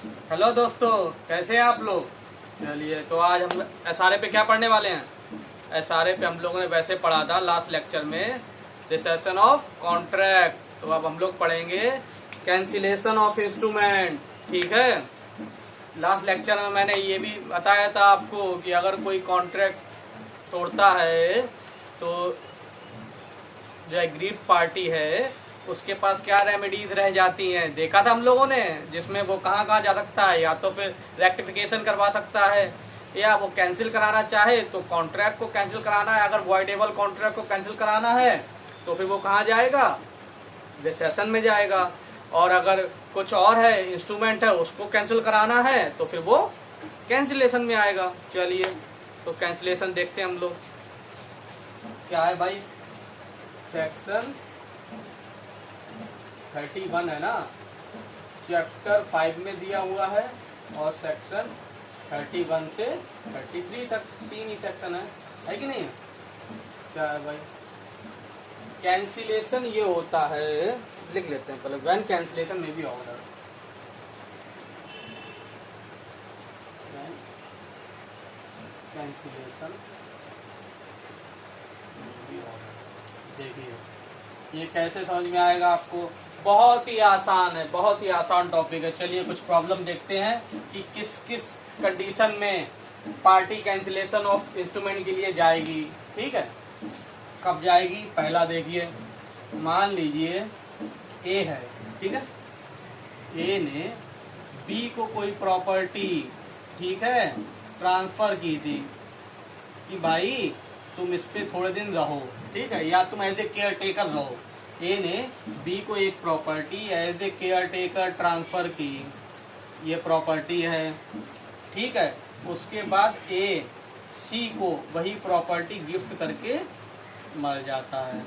Hello दोस्तों, कैसे हैं आप लोग। चलिए, तो आज हम एसआरए पे क्या पढ़ने वाले हैं। एसआरए पे हम लोगों ने वैसे पढ़ा था लास्ट लेक्चर में रिसेशन ऑफ कॉन्ट्रैक्ट। तो अब हम लोग पढ़ेंगे कैंसिलेशन ऑफ इंस्ट्रूमेंट। ठीक है। लास्ट लेक्चर में मैंने ये भी बताया था आपको कि अगर कोई कॉन्ट्रैक्ट तोड़ता है तो जो एग्रीड पार्टी है उसके पास क्या रेमेडीज रह जाती हैं, देखा था हम लोगों ने, जिसमें वो कहाँ कहाँ जा सकता है। या तो फिर रेक्टिफिकेशन करवा सकता है, या वो कैंसिल कराना चाहे तो कॉन्ट्रैक्ट को कैंसिल कराना है। अगर वॉइडेबल कॉन्ट्रैक्ट को कैंसिल कराना है तो फिर वो कहाँ जाएगा, रिसेशन में जाएगा। और अगर कुछ और है, इंस्ट्रूमेंट है, उसको कैंसिल कराना है तो फिर वो कैंसिलेशन में आएगा। चलिए, तो कैंसिलेशन देखते हैं हम लोग। क्या है भाई, सेक्शन 31 है ना, चैप्टर 5 में दिया हुआ है, और सेक्शन 31 से 33 तक 3 ही सेक्शन है कि नहीं। क्या है भाई, कैंसिलेशन ये होता है, लिख लेते हैं पहले, व्हेन कैंसिलेशन में भी ऑर्डर। कैंसिलेशन देखिए ये कैसे समझ में आएगा आपको, बहुत ही आसान है, बहुत ही आसान टॉपिक है। चलिए कुछ प्रॉब्लम देखते हैं कि किस किस कंडीशन में पार्टी कैंसिलेशन ऑफ इंस्ट्रूमेंट के लिए जाएगी। ठीक है, कब जाएगी। पहला देखिए, मान लीजिए ए है, ठीक है, ए ने बी को कोई प्रॉपर्टी, ठीक है, ट्रांसफर की थी कि भाई तुम इस पे थोड़े दिन रहो, ठीक है, या तुम एज ए केयर टेकर रहो। ए ने बी को एक property as a caretaker transfer की, ये प्रॉपर्टी है, ठीक है। उसके बाद ए सी को वही प्रॉपर्टी गिफ्ट करके मर जाता है।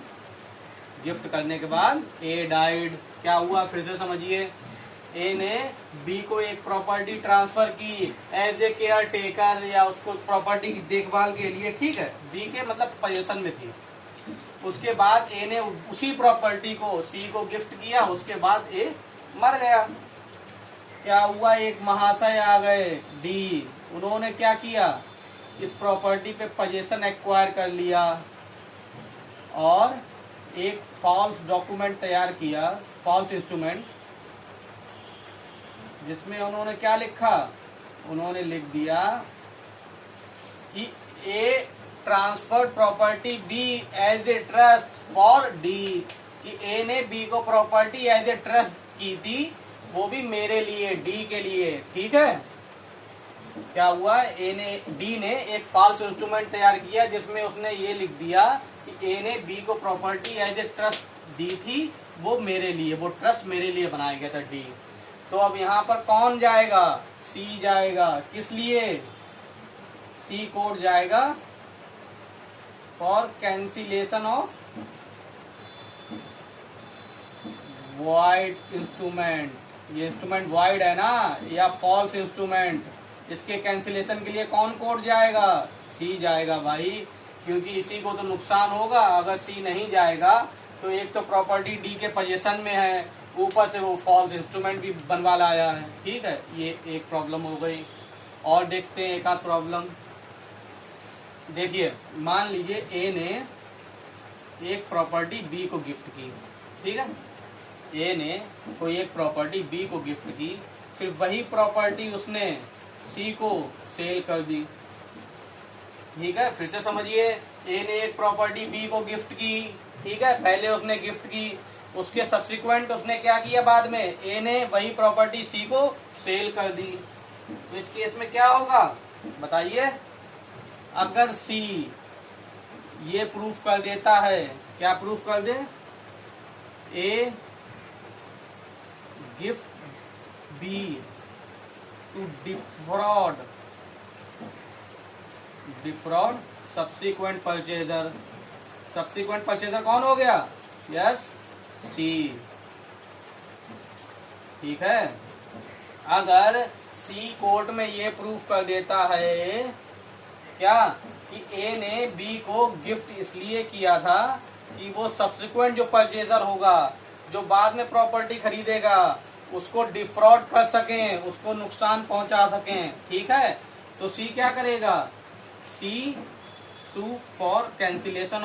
गिफ्ट करने के बाद ए डाइड, क्या हुआ फिर से समझिए। ए ने बी को एक प्रॉपर्टी ट्रांसफर की एज ए केयर टेकर, या उसको प्रॉपर्टी की देखभाल के लिए, ठीक है, बी के मतलब पोजीशन में थी। उसके बाद ए ने उसी प्रॉपर्टी को सी को गिफ्ट किया, उसके बाद ए मर गया। क्या हुआ, एक महाशय आ गए डी, उन्होंने क्या किया, इस प्रॉपर्टी पे पोजीशन एक्वायर कर लिया और एक फॉल्स डॉक्यूमेंट तैयार किया, फॉल्स इंस्ट्रूमेंट, जिसमें उन्होंने क्या लिखा, उन्होंने लिख दिया कि A transferred property B as a trust for D, कि ए ने बी को प्रॉपर्टी एज ए ट्रस्ट की थी, वो भी मेरे लिए, डी के लिए, ठीक है। क्या हुआ, डी ने एक फॉल्स इंस्ट्रूमेंट तैयार किया जिसमें उसने ये लिख दिया कि ए ने बी को प्रॉपर्टी एज ए ट्रस्ट दी थी, वो मेरे लिए, वो ट्रस्ट मेरे लिए बनाया गया था, डी। तो अब यहाँ पर कौन जाएगा, सी जाएगा, किस लिए, सी कोड जाएगा for cancellation of void instrument. ये इंस्ट्रूमेंट वॉइड है ना, या फॉल्स इंस्ट्रूमेंट, इसके कैंसिलेशन के लिए कौन कोड जाएगा, सी जाएगा भाई, क्योंकि इसी को तो नुकसान होगा। अगर सी नहीं जाएगा तो एक तो प्रॉपर्टी डी के पोजीशन में है, ऊपर से वो फॉल्स इंस्ट्रूमेंट भी बनवा लाया है, ठीक है। ये एक प्रॉब्लम हो गई। और देखते हैं एक आध प्रॉब्लम। देखिए, मान लीजिए ए ने एक प्रॉपर्टी बी को गिफ्ट की, ठीक है, ए ने कोई एक प्रॉपर्टी बी को गिफ्ट की, फिर वही प्रॉपर्टी उसने सी को सेल कर दी, ठीक है। फिर से समझिए, ए ने एक प्रॉपर्टी बी को गिफ्ट की, ठीक है, पहले उसने गिफ्ट की, उसके सब्सिक्वेंट उसने क्या किया, बाद में ए ने वही प्रॉपर्टी सी को सेल कर दी। तो इस केस में क्या होगा बताइए। अगर सी ये प्रूफ कर देता है, क्या प्रूफ कर दे, A gift B to defraud subsequent purchaser. Subsequent purchaser कौन हो गया, यस, सी, ठीक है। अगर सी कोर्ट में ये प्रूफ कर देता है क्या, कि ए ने बी को गिफ्ट इसलिए किया था कि वो सब्सिक्वेंट जो परचेजर होगा, जो बाद में प्रॉपर्टी खरीदेगा, उसको डिफ्रॉड कर सकें, उसको नुकसान पहुंचा सकें, ठीक है। तो सी क्या करेगा, C sue for cancellation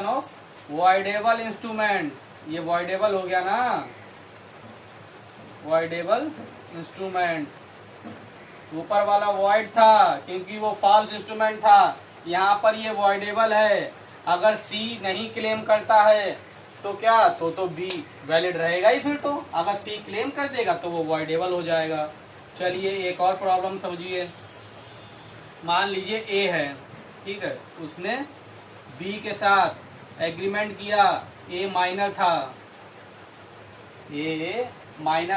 of voidable instrument. ये वॉइडेबल हो गया ना, वॉइडेबल इंस्ट्रूमेंट। ऊपर वाला वॉइड था क्योंकि वो फॉल्स इंस्ट्रूमेंट था, यहाँ पर ये वॉइडेबल है। अगर सी नहीं क्लेम करता है तो क्या, तो बी वैलिड रहेगा ही। फिर तो अगर सी क्लेम कर देगा तो वो वॉइडेबल हो जाएगा। चलिए एक और प्रॉब्लम समझिए। मान लीजिए ए है, ठीक है, उसने बी के साथ एग्रीमेंट किया, ए माइनर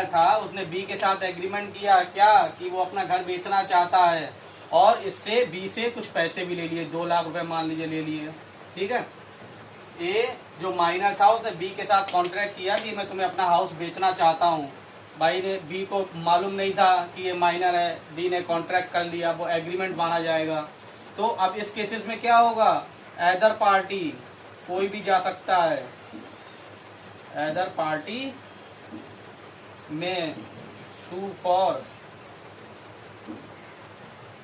था, उसने बी के साथ एग्रीमेंट किया क्या, कि वो अपना घर बेचना चाहता है और इससे बी से कुछ पैसे भी ले लिए, 2 लाख रुपए मान लीजिए ले लिए, ठीक है। ए जो माइनर था उसने बी के साथ कॉन्ट्रैक्ट किया कि मैं तुम्हें अपना हाउस बेचना चाहता हूँ। भाई ने, बी को मालूम नहीं था कि ये माइनर है, बी ने कॉन्ट्रैक्ट कर लिया, वो एग्रीमेंट माना जाएगा। तो अब इस केसेस में क्या होगा, अदर पार्टी कोई भी जा सकता है, अदर पार्टी में sue for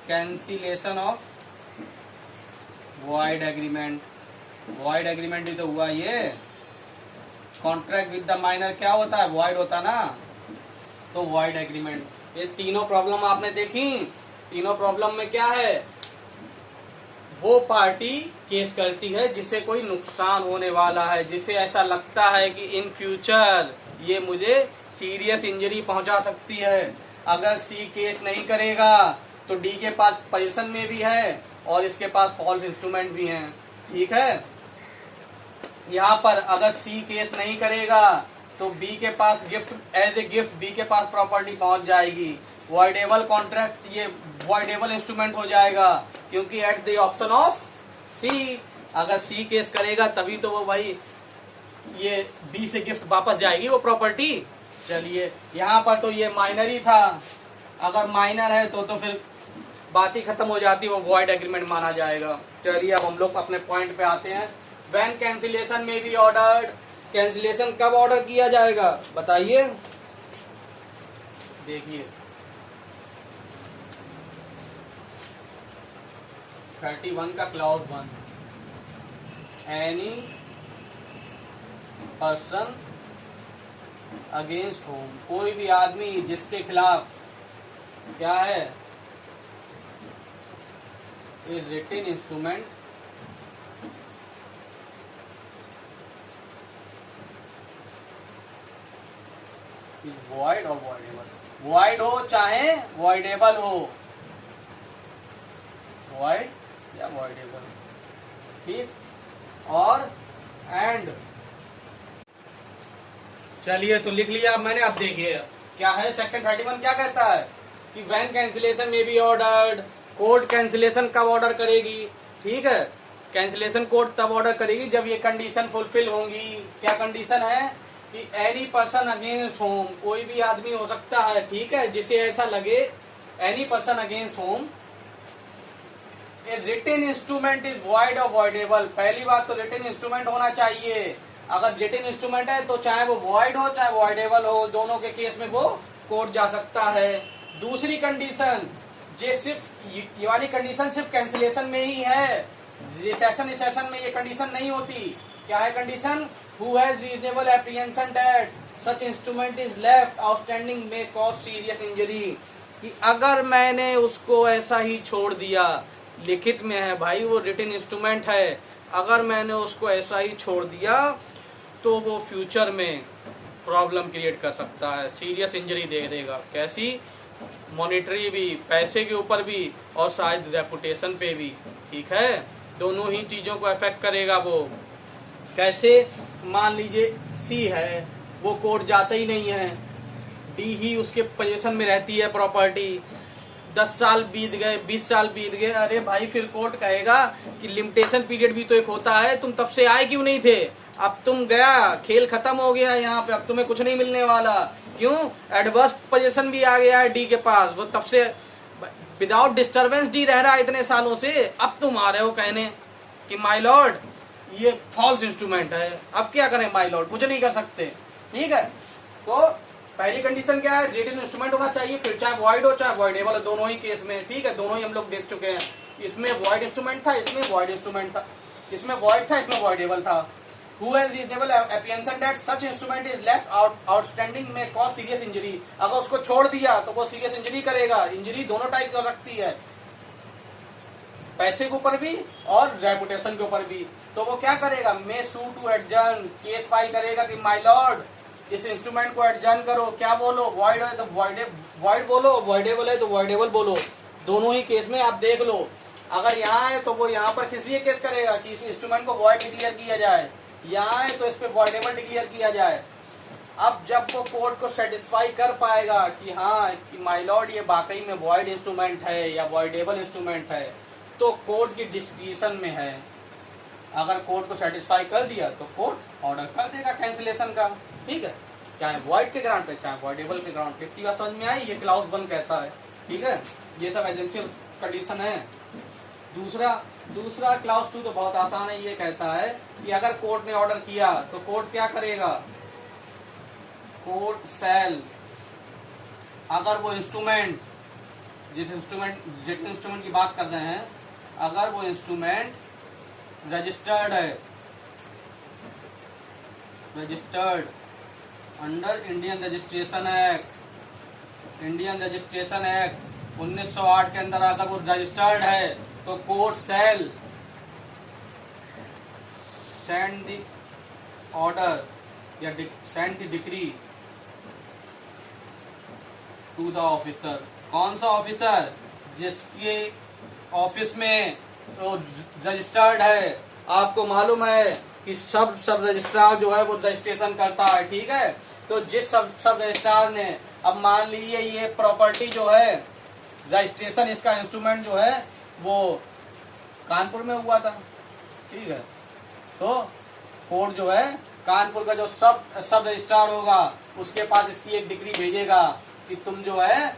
cancellation of void agreement. Void agreement ही तो हुआ ये, कॉन्ट्रैक्ट विद द माइनर क्या होता है, वॉइड होता ना, तो वॉइड एग्रीमेंट। ये तीनों प्रॉब्लम आपने देखी। तीनों प्रॉब्लम में क्या है, वो पार्टी केस करती है जिससे कोई नुकसान होने वाला है, जिसे ऐसा लगता है कि इन फ्यूचर ये मुझे सीरियस इंजरी पहुंचा सकती है। अगर सी केस नहीं करेगा तो डी के पास पोजीशन में भी है और इसके पास फॉल्स इंस्ट्रूमेंट भी हैं, ठीक है। यहाँ पर अगर सी केस नहीं करेगा तो बी के पास gift, as a gift B के पास प्रॉपर्टी पहुंच जाएगी। वॉइडेबल कॉन्ट्रैक्ट, ये वॉइडेबल इंस्ट्रूमेंट हो जाएगा क्योंकि at the option of C. अगर सी केस करेगा तभी तो वो भाई ये बी से गिफ्ट वापस जाएगी वो प्रॉपर्टी। चलिए यहाँ पर तो ये माइनर ही था, अगर माइनर है तो फिर बात ही खत्म हो जाती, वो वॉइड एग्रीमेंट माना जाएगा। चलिए अब हम लोग अपने पॉइंट पे आते हैं। व्हेन कैंसिलेशन में बी ऑर्डर्ड, कैंसिलेशन कब ऑर्डर किया जाएगा बताइए। देखिए 31 का clause 1, any person against home, कोई भी आदमी जिसके खिलाफ क्या है, ए रिटन इंस्ट्रूमेंट वॉइड और वॉइडेबल, वॉइड हो चाहे वॉइडेबल हो, वॉइड या वॉइडेबल, ठीक। और एंड चलिए तो लिख लिया मैंने। अब देखिए क्या है, सेक्शन 31 क्या कहता है कि व्हेन कैंसिलेशन में बी ऑर्डर्ड, कोर्ट कैंसिलेशन कब ऑर्डर करेगी, ठीक है। कैंसिलेशन कोर्ट तब ऑर्डर करेगी जब ये कंडीशन फुलफिल होंगी। क्या कंडीशन है कि एनी पर्सन अगेंस्ट होम, कोई भी आदमी हो सकता है, ठीक है, जिसे ऐसा लगे, any person against whom a written instrument is void और वॉइडेबल। पहली बात तो रिटन इंस्ट्रूमेंट होना चाहिए। अगर रिटन इंस्ट्रूमेंट है तो चाहे वो वॉइड हो चाहे वॉइडेबल हो, दोनों के केस में वो कोर्ट जा सकता है। दूसरी कंडीशन, ये सिर्फ ये वाली कंडीशन सिर्फ कैंसिलेशन में ही है, रिसेशन में ये कंडीशन नहीं होती। क्या है condition, who has reasonable apprehension that such instrument is left outstanding may cause serious injury, कि अगर मैंने उसको ऐसा ही छोड़ दिया, लिखित में है भाई, वो रिटन इंस्ट्रूमेंट है, अगर मैंने उसको ऐसा ही छोड़ दिया तो वो फ्यूचर में प्रॉब्लम क्रिएट कर सकता है, सीरियस इंजरी दे देगा। कैसी, मॉनिटरी भी, पैसे के ऊपर भी और शायद रेपुटेशन पे भी, ठीक है, दोनों ही चीजों को अफेक्ट करेगा वो। कैसे, मान लीजिए सी है, वो कोर्ट जाता ही नहीं है, डी ही उसके पोजीशन में रहती है प्रॉपर्टी, 10 साल बीत गए, 20 साल बीत गए, अरे भाई फिर कोर्ट कहेगा कि लिमिटेशन पीरियड भी तो एक होता है, तुम तब से आए क्यों नहीं थे, अब तुम गया, खेल खत्म हो गया यहाँ पे, अब तुम्हें कुछ नहीं मिलने वाला। क्यों, एडवर्स पोजीशन भी आ गया है डी के पास, वो तब से विदाउट डिस्टरबेंस डी रह रहा है इतने सालों से, अब तुम आ रहे हो कहने कि माय लॉर्ड ये फॉल्स इंस्ट्रूमेंट है, अब क्या करें माय लॉर्ड, कुछ नहीं कर सकते। ठीक है, तो पहली कंडीशन क्या है, रेटेड इंस्ट्रूमेंट होना चाहिए, फिर चाहे वॉइड हो चाहे वॉइडेबल हो, दोनों ही केस में। ठीक है, दोनों ही हम लोग देख चुके हैं, इसमें वॉइड इंस्ट्रूमेंट था, इसमें वॉइड इंस्ट्रूमेंट था, इसमें वॉइड था, इसमें वॉइडेबल था। Who has reasonable apprehension that such instrument is left outstanding may cause serious injury। अगर उसको छोड़ दिया तो वो सीरियस इंजरी करेगा। इंजरी दोनों टाइप की हो सकती है, पैसे के ऊपर भी और रेपुटेशन के ऊपर भी। तो वो क्या करेगा, मे सू टू एडजर्न, केस फाइल करेगा कि माय लॉर्ड इस इंस्ट्रूमेंट को एडजर्न करो। क्या बोलो, वॉइड है तो वॉइड बोलो, वॉइडेबल है तो वॉइडेबल बोलो। दोनों ही केस में आप देख लो, अगर यहाँ है तो वो यहाँ पर किस लिए केस करेगा कि इस इंस्ट्रूमेंट को वॉइड डिक्लेयर किया जाए, यहाँ है तो इस पे वॉइडेबल डिक्लेयर किया जाए। अब जब वो कोर्ट को सेटिस्फाई कर पाएगा कि हाँ कि माय लॉर्ड ये वाकई में वॉइड इंस्ट्रूमेंट है या वॉइडेबल इंस्ट्रूमेंट है, तो कोर्ट की डिस्क्रिशन में है। अगर कोर्ट को सेटिस्फाई कर दिया तो कोर्ट ऑर्डर कर देगा कैंसिलेशन का। ठीक है, चाहे वॉइड के ग्राउंड पे चाहे वॉइडेबल के ग्राउंड पे। इतनी बात समझ में आई, ये क्लाउज 1 कहता है। ठीक है, ये सब एजेंशियल कंडीशन है। दूसरा क्लाउज 2 तो बहुत आसान है, ये कहता है कि अगर कोर्ट ने ऑर्डर किया तो कोर्ट क्या करेगा, कोर्ट सेल, अगर वो इंस्ट्रूमेंट जिस इंस्ट्रूमेंट की बात कर रहे हैं, अगर वो इंस्ट्रूमेंट रजिस्टर्ड है, registered under Indian Registration Act 1908 के अंदर अगर वो रजिस्टर्ड है तो court shall send the order या send the decree to the officer. कौन सा ऑफिसर, जिसके ऑफिस में तो रजिस्टर्ड है। आपको मालूम है कि सब रजिस्ट्रार जो है वो रजिस्ट्रेशन करता है। ठीक है, तो जिस सब रजिस्ट्रार ने, अब मान लीजिए ये प्रॉपर्टी जो है, रजिस्ट्रेशन इसका इंस्ट्रूमेंट जो है वो कानपुर में हुआ था। ठीक है, तो कोर्ट जो है कानपुर का जो सब रजिस्ट्रार होगा उसके पास इसकी एक डिक्री भेजेगा कि तुम जो है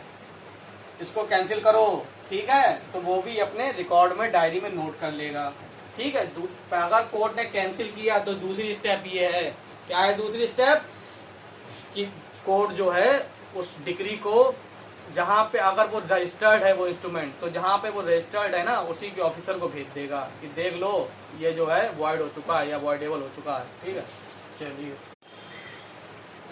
इसको कैंसिल करो। ठीक है, तो वो भी अपने रिकॉर्ड में डायरी में नोट कर लेगा। ठीक है, अगर कोर्ट ने कैंसिल किया तो दूसरी स्टेप ये है, क्या है दूसरी स्टेप, कि कोर्ट जो है उस डिक्री को, जहां पे अगर वो रजिस्टर्ड है वो इंस्ट्रूमेंट, तो जहां पे वो रजिस्टर्ड है ना उसी के ऑफिसर को भेज देगा कि देख लो ये जो है वॉइड हो चुका है या वॉइडेबल हो चुका है। ठीक है, चलिए।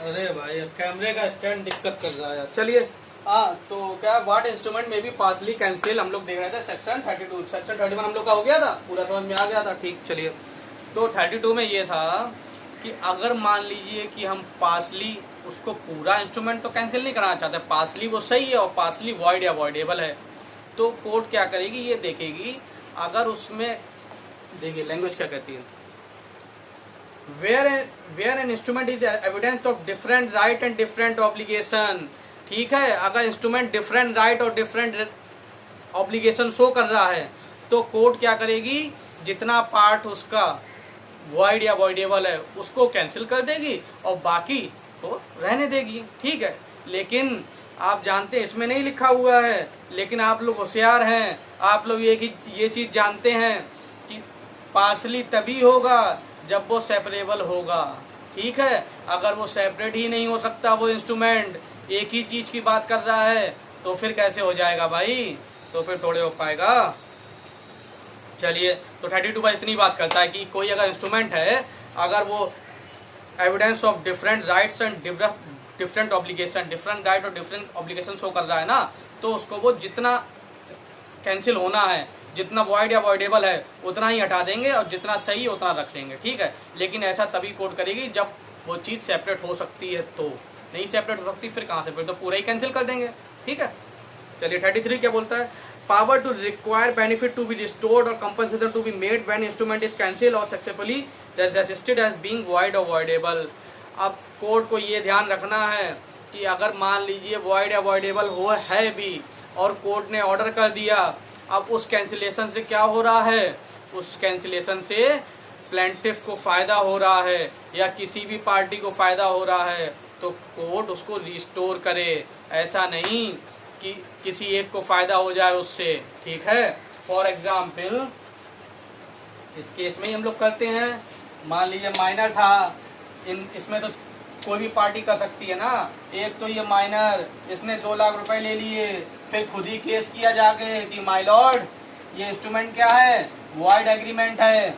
अरे भाई अब कैमरे का स्टैंड दिक्कत कर रहा है। चलिए, हाँ, तो क्या व्हाट इंस्ट्रूमेंट में भी पार्सली कैंसिल हम लोग देख रहे थे, सेक्शन 32। सेक्शन 31 हम लोग का हो गया था, पूरा समझ में आ गया था। ठीक, चलिए, तो 32 में ये था कि अगर मान लीजिए कि हम पार्सली उसको पूरा इंस्ट्रूमेंट तो कैंसिल नहीं कराना चाहते, पार्सली वो सही है और पार्सली वॉइड या वॉइडेबल है, तो कोर्ट क्या करेगी, ये देखेगी। अगर उसमें देखिए लैंग्वेज क्या कहती है, where an instrument is evidence of different right and different obligation। ठीक है, अगर इंस्ट्रूमेंट डिफरेंट राइट और डिफरेंट ऑब्लिगेशन शो कर रहा है तो कोर्ट क्या करेगी, जितना पार्ट उसका वॉइड या वॉइडेबल है उसको कैंसिल कर देगी और बाकी तो रहने देगी। ठीक है, लेकिन आप जानते हैं इसमें नहीं लिखा हुआ है, लेकिन आप लोग होशियार हैं, आप लोग ये चीज जानते हैं कि पार्सली तभी होगा जब वो सेपरेबल होगा। ठीक है, अगर वो सेपरेट ही नहीं हो सकता, वो इंस्ट्रूमेंट एक ही चीज की बात कर रहा है, तो फिर कैसे हो जाएगा भाई, तो फिर थोड़े हो पाएगा। चलिए, तो 32 पर इतनी बात करता है कि कोई अगर इंस्ट्रूमेंट है, अगर वो evidence of different rights and different obligation, different right और डिफरेंट ऑब्लिगेशन शो कर रहा है ना, तो उसको वो जितना कैंसिल होना है, जितना वॉइड या वॉइडेबल है उतना ही हटा देंगे और जितना सही है उतना रख लेंगे। ठीक है, लेकिन ऐसा तभी कोर्ट करेगी जब वो चीज सेपरेट हो सकती है, तो नहीं सेपरेट हो सकती फिर कहाँ से, फिर तो पूरा ही कैंसिल कर देंगे। ठीक है, चलिए 33 क्या बोलता है, power to require benefit to be restored और compensation to be made when instrument is cancel और successfully registered as being void और वॉइडेबल। अब कोर्ट को ये ध्यान रखना है कि अगर मान लीजिए वॉइड या वॉइडेबल हो है भी और कोर्ट ने ऑर्डर कर दिया, अब उस कैंसिलेशन से क्या हो रहा है, उस कैंसिलेशन से प्लेंटिफ को फायदा हो रहा है या किसी भी पार्टी को फायदा हो रहा है, तो कोर्ट उसको रिस्टोर करे। ऐसा नहीं कि किसी एक को फायदा हो जाए उससे। ठीक है, फॉर एग्जाम्पल इस केस में ही हम लोग करते हैं। मान लीजिए माइनर था, इसमें तो कोई भी पार्टी कर सकती है ना। एक तो ये माइनर, इसने 2 लाख रुपए ले लिए, फिर खुद ही केस किया जाके कि माय लॉर्ड ये इंस्ट्रूमेंट क्या है, वॉइड एग्रीमेंट है।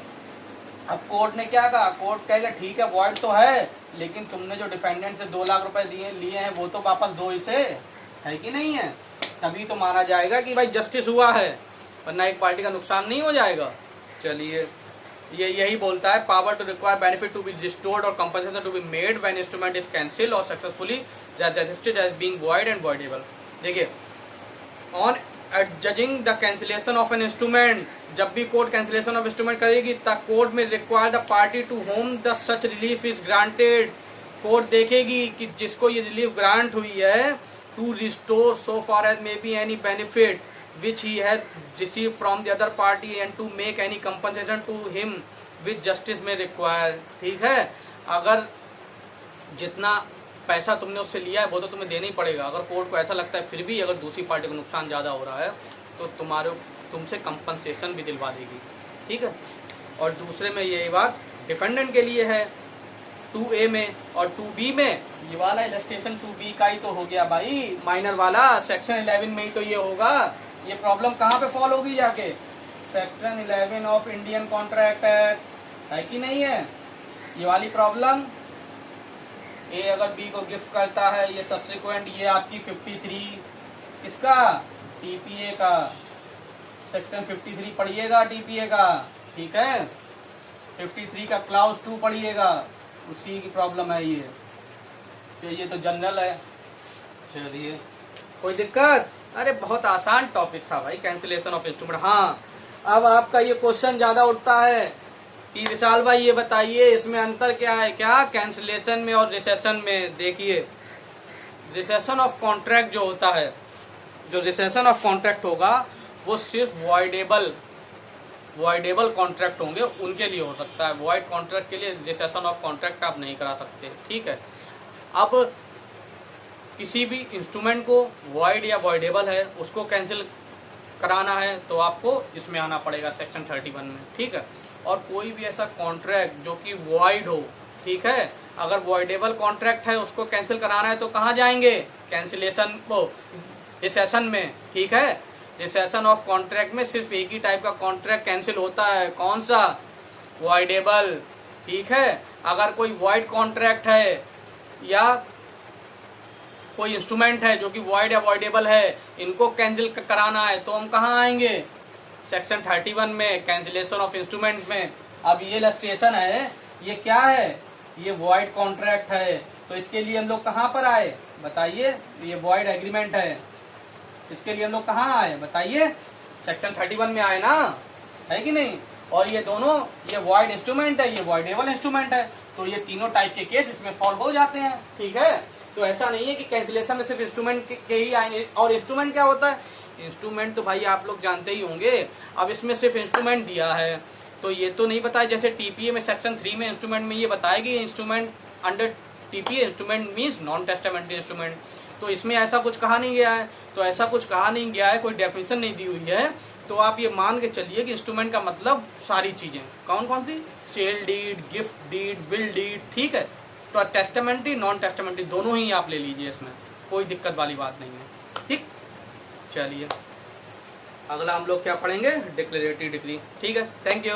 अब कोर्ट ने क्या कहा, कोर्ट कहेगा ठीक है वॉइड तो है, लेकिन तुमने जो डिफेंडेंट से 2 लाख रुपए लिए हैं वो तो वापस दो इसे, है कि नहीं है। तभी तो माना जाएगा कि भाई जस्टिस हुआ है, वरना एक पार्टी का नुकसान नहीं हो जाएगा। चलिए, ये यही बोलता है, power to require benefit to be restored और compensation to be made when instrument is cancel और successfully justiced as being void and voidable. देखिए, on judging the cancellation of an instrument, जब भी कोर्ट कैंसिलेशन ऑफ इंस्ट्रूमेंट करेगी the court may require the party to whom the such relief is granted. Court देखेगी कि जिसको ये relief grant हुई है, to restore so far as may be any benefit which he has received from the other party and to make any compensation to him which justice may require। ठीक है, अगर जितना पैसा तुमने उससे लिया है वो तो तुम्हें देना ही पड़ेगा। अगर कोर्ट को ऐसा लगता है फिर भी अगर दूसरी पार्टी को नुकसान ज़्यादा हो रहा है तो तुमसे कंपनसेशन भी दिलवा देगी। ठीक है, और दूसरे में यही बात डिफेंडेंट के लिए है 2A में, और 2B में ये वाला इलस्ट्रेशन 2B का ही तो हो गया भाई, माइनर वाला सेक्शन 11 में ही तो ये होगा। ये प्रॉब्लम कहाँ पे फॉल होगी जाके, section 11 of Indian contract act, है कि नहीं है ये वाली प्रॉब्लम। ए अगर बी को गिफ्ट करता है, ये सब्सिक्वेंट, ये आपकी 53 किसका, टीपीए का, सेक्शन 53 पढ़िएगा टीपीए का। ठीक है, 53 का क्लाउज 2 पढ़िएगा, उसी की प्रॉब्लम है ये। तो ये तो जनरल है। चलिए, कोई दिक्कत, अरे बहुत आसान टॉपिक था भाई कैंसिलेशन ऑफ इंस्ट्रूमेंट। हाँ, अब आपका ये क्वेश्चन ज्यादा उठता है कि विशाल भाई ये बताइए इसमें अंतर क्या है, क्या कैंसिलेशन में और रिसेशन में। देखिए, रिसेशन ऑफ कॉन्ट्रैक्ट जो होता है, जो रिसेशन ऑफ कॉन्ट्रैक्ट होगा वो सिर्फ वॉइडेबल कॉन्ट्रैक्ट होंगे, उनके लिए हो सकता है। वॉइड कॉन्ट्रैक्ट के लिए रिसेशन ऑफ कॉन्ट्रैक्ट आप नहीं करा सकते। ठीक है, अब किसी भी इंस्ट्रूमेंट को वॉइड या वॉइडेबल है उसको कैंसिल कराना है तो आपको इसमें आना पड़ेगा सेक्शन 31 में। ठीक है, और कोई भी ऐसा कॉन्ट्रैक्ट जो कि वॉइड हो, ठीक है, अगर वॉइडेबल कॉन्ट्रैक्ट है उसको कैंसिल कराना है तो कहाँ जाएंगे, कैंसिलेशन को रिसेशन में। ठीक है, रिसेशन ऑफ कॉन्ट्रैक्ट में सिर्फ एक ही टाइप का कॉन्ट्रैक्ट कैंसिल होता है, कौन सा, वॉइडेबल। ठीक है, अगर कोई वॉइड कॉन्ट्रैक्ट है या कोई इंस्ट्रूमेंट है जो कि वॉइड या वॉइडेबल है, इनको कैंसिल कराना है तो हम कहाँ आएंगे, सेक्शन 31 में, कैंसिलेशन ऑफ इंस्ट्रूमेंट में। अब ये इलस्ट्रेशन है, ये क्या है, ये वॉइड कॉन्ट्रैक्ट है, तो इसके लिए हम लोग कहाँ पर आए बताइए, ये वॉइड एग्रीमेंट है, इसके लिए हम लोग कहाँ आए बताइए, सेक्शन 31 में आए ना, है कि नहीं। और ये दोनों, ये वॉइड इंस्ट्रूमेंट है, ये वॉइडेबल इंस्ट्रूमेंट है, तो ये तीनों टाइप के केस इसमें फॉल हो जाते हैं। ठीक है, तो ऐसा नहीं है कि कैंसिलेशन में सिर्फ इंस्ट्रूमेंट के ही आएंगे। और इंस्ट्रूमेंट क्या होता है, इंस्ट्रूमेंट तो भाई आप लोग जानते ही होंगे। अब इसमें सिर्फ इंस्ट्रूमेंट दिया है तो ये तो नहीं बताया, जैसे टीपीए में सेक्शन 3 में इंस्ट्रूमेंट में ये बताएगी instrument under TPA instrument means non testamentary instrument, तो इसमें ऐसा कुछ कहा नहीं गया है। तो ऐसा कुछ कहा नहीं गया है, कोई डेफिनेशन नहीं दी हुई है, तो आप ये मान के चलिए कि इंस्ट्रूमेंट का मतलब सारी चीजें, कौन कौन सी, sale deed, gift deed, will deed. ठीक है, तो टेस्टामेंटरी नॉन टेस्टामेंटरी दोनों ही आप ले लीजिए, इसमें कोई दिक्कत वाली बात नहीं है। ठीक, चलिए अगला हम लोग क्या पढ़ेंगे, डिक्लेरेटरी डिग्री। ठीक है, थैंक यू।